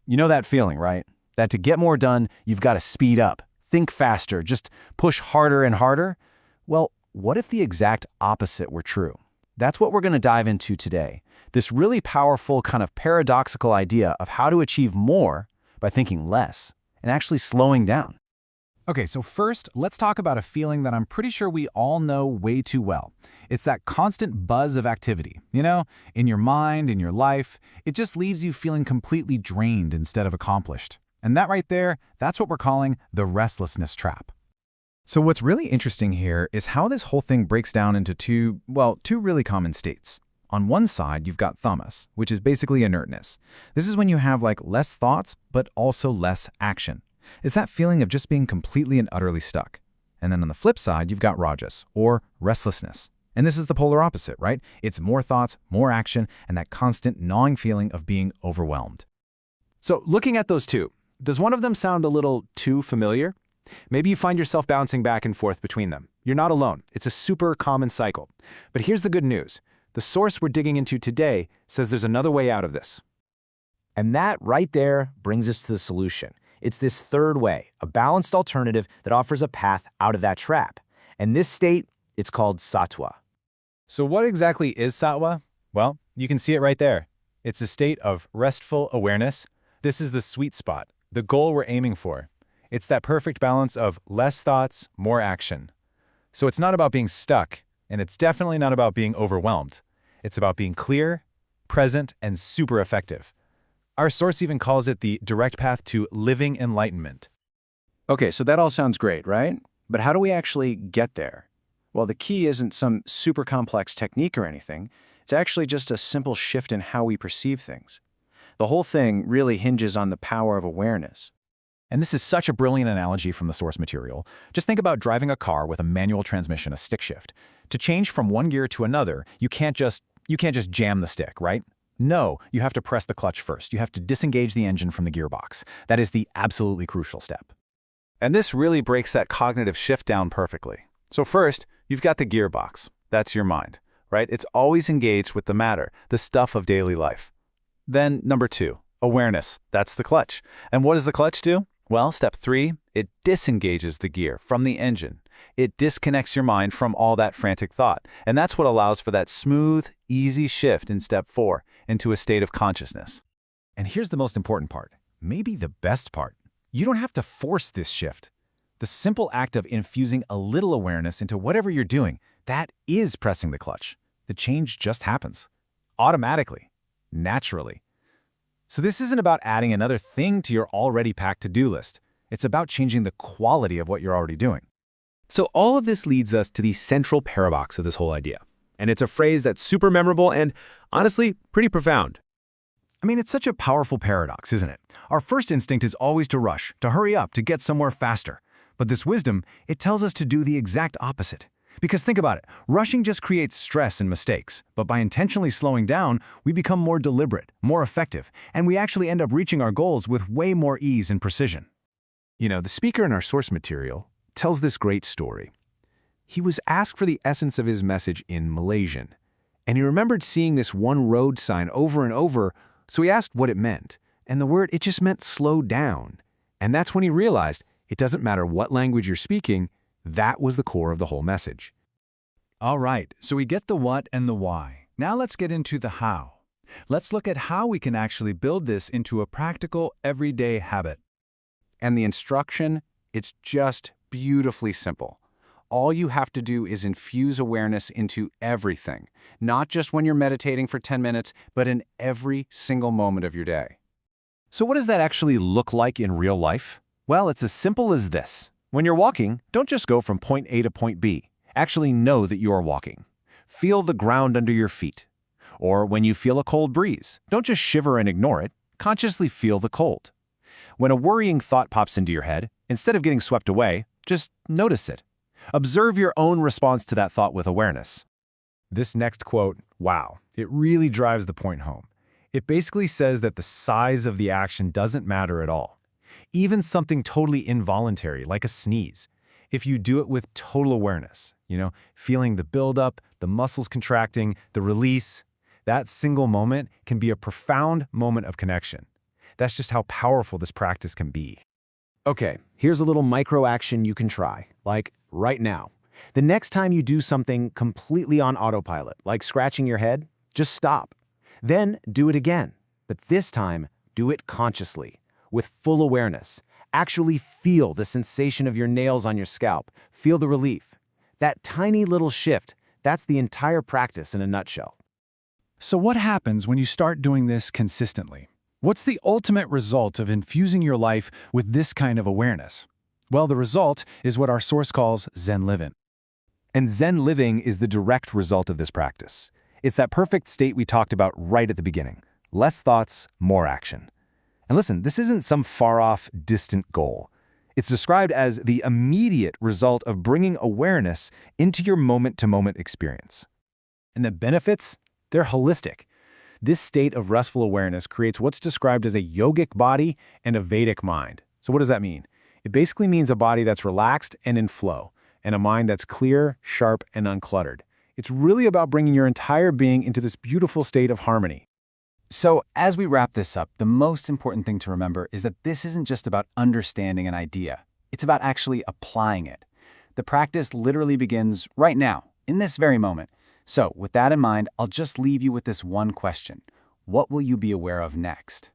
You know that feeling, right? That to get more done, you've got to speed up, think faster, just push harder and harder? Well, what if the exact opposite were true? That's what we're going to dive into today. This really powerful kind of paradoxical idea of how to achieve more by thinking less and actually slowing down. Okay, so first, let's talk about a feeling that I'm pretty sure we all know way too well. It's that constant buzz of activity, in your mind, in your life. It just leaves you feeling completely drained instead of accomplished. And that right there, that's what we're calling the restlessness trap. So what's really interesting here is how this whole thing breaks down into two really common states. On one side, you've got thumos, which is basically inertness. This is when you have less thoughts, but also less action. It's that feeling of just being completely and utterly stuck. And then on the flip side, you've got rajas, or restlessness. And this is the polar opposite, right? It's more thoughts, more action, and that constant gnawing feeling of being overwhelmed. So looking at those two, does one of them sound a little too familiar? Maybe you find yourself bouncing back and forth between them. You're not alone. It's a super common cycle. But here's the good news. The source we're digging into today says there's another way out of this. And that right there brings us to the solution. It's this third way, a balanced alternative that offers a path out of that trap. And this state, it's called sattva. So what exactly is sattva? Well, you can see it right there. It's a state of restful awareness. This is the sweet spot, the goal we're aiming for. It's that perfect balance of less thoughts, more action. So it's not about being stuck, and it's definitely not about being overwhelmed. It's about being clear, present, and super effective. Our source even calls it the direct path to living enlightenment. Okay, so that all sounds great, right? But how do we actually get there? Well, the key isn't some super complex technique or anything. It's actually just a simple shift in how we perceive things. The whole thing really hinges on the power of awareness. And this is such a brilliant analogy from the source material. Just think about driving a car with a manual transmission, a stick shift. To change from one gear to another, you can't just jam the stick, right? No, you have to press the clutch first. You have to disengage the engine from the gearbox. That is the absolutely crucial step. And this really breaks that cognitive shift down perfectly. So first, you've got the gearbox. That's your mind, right? It's always engaged with the matter, the stuff of daily life. Then number 2, awareness. That's the clutch. And what does the clutch do? Well, step 3, it disengages the gear from the engine. It disconnects your mind from all that frantic thought. And that's what allows for that smooth, easy shift in step 4 into a state of consciousness. And here's the most important part, maybe the best part. You don't have to force this shift. The simple act of infusing a little awareness into whatever you're doing, that is pressing the clutch. The change just happens. Automatically. Naturally. So this isn't about adding another thing to your already packed to-do list. It's about changing the quality of what you're already doing. So all of this leads us to the central paradox of this whole idea. And it's a phrase that's super memorable and, honestly, pretty profound. I mean, it's such a powerful paradox, isn't it? Our first instinct is always to rush, to hurry up, to get somewhere faster. But this wisdom, it tells us to do the exact opposite. Because think about it, rushing just creates stress and mistakes. But by intentionally slowing down, we become more deliberate, more effective, and we actually end up reaching our goals with way more ease and precision. You know, the speaker in our source material tells this great story. He was asked for the essence of his message in Malaysian, and he remembered seeing this one road sign over and over, so he asked what it meant. And the word, it just meant slow down. And that's when he realized it doesn't matter what language you're speaking, that was the core of the whole message. All right, so we get the what and the why. Now let's get into the how. Let's look at how we can actually build this into a practical, everyday habit. And the instruction, it's just beautifully simple. All you have to do is infuse awareness into everything, not just when you're meditating for 10 minutes, but in every single moment of your day. So what does that actually look like in real life? Well, it's as simple as this. When you're walking, don't just go from point A to point B. Actually know that you are walking. Feel the ground under your feet. Or when you feel a cold breeze, don't just shiver and ignore it. Consciously feel the cold. When a worrying thought pops into your head, instead of getting swept away, just notice it. Observe your own response to that thought with awareness. This next quote, wow, it really drives the point home. It basically says that the size of the action doesn't matter at all. Even something totally involuntary, like a sneeze. If you do it with total awareness, feeling the buildup, the muscles contracting, the release, that single moment can be a profound moment of connection. That's just how powerful this practice can be. Okay, here's a little micro action you can try, like right now. The next time you do something completely on autopilot, like scratching your head, just stop. Then do it again, but this time do it consciously, with full awareness. Actually feel the sensation of your nails on your scalp. Feel the relief. That tiny little shift, that's the entire practice in a nutshell. So what happens when you start doing this consistently? What's the ultimate result of infusing your life with this kind of awareness? Well, the result is what our source calls Zen living. And Zen living is the direct result of this practice. It's that perfect state we talked about right at the beginning. Less thoughts, more action. And listen, this isn't some far-off, distant goal. It's described as the immediate result of bringing awareness into your moment-to-moment experience. And the benefits? They're holistic. This state of restful awareness creates what's described as a yogic body and a Vedic mind. So what does that mean? It basically means a body that's relaxed and in flow, and a mind that's clear, sharp, and uncluttered. It's really about bringing your entire being into this beautiful state of harmony. So, as we wrap this up, the most important thing to remember is that this isn't just about understanding an idea. It's about actually applying it. The practice literally begins right now, in this very moment. So, with that in mind, I'll just leave you with this one question. What will you be aware of next?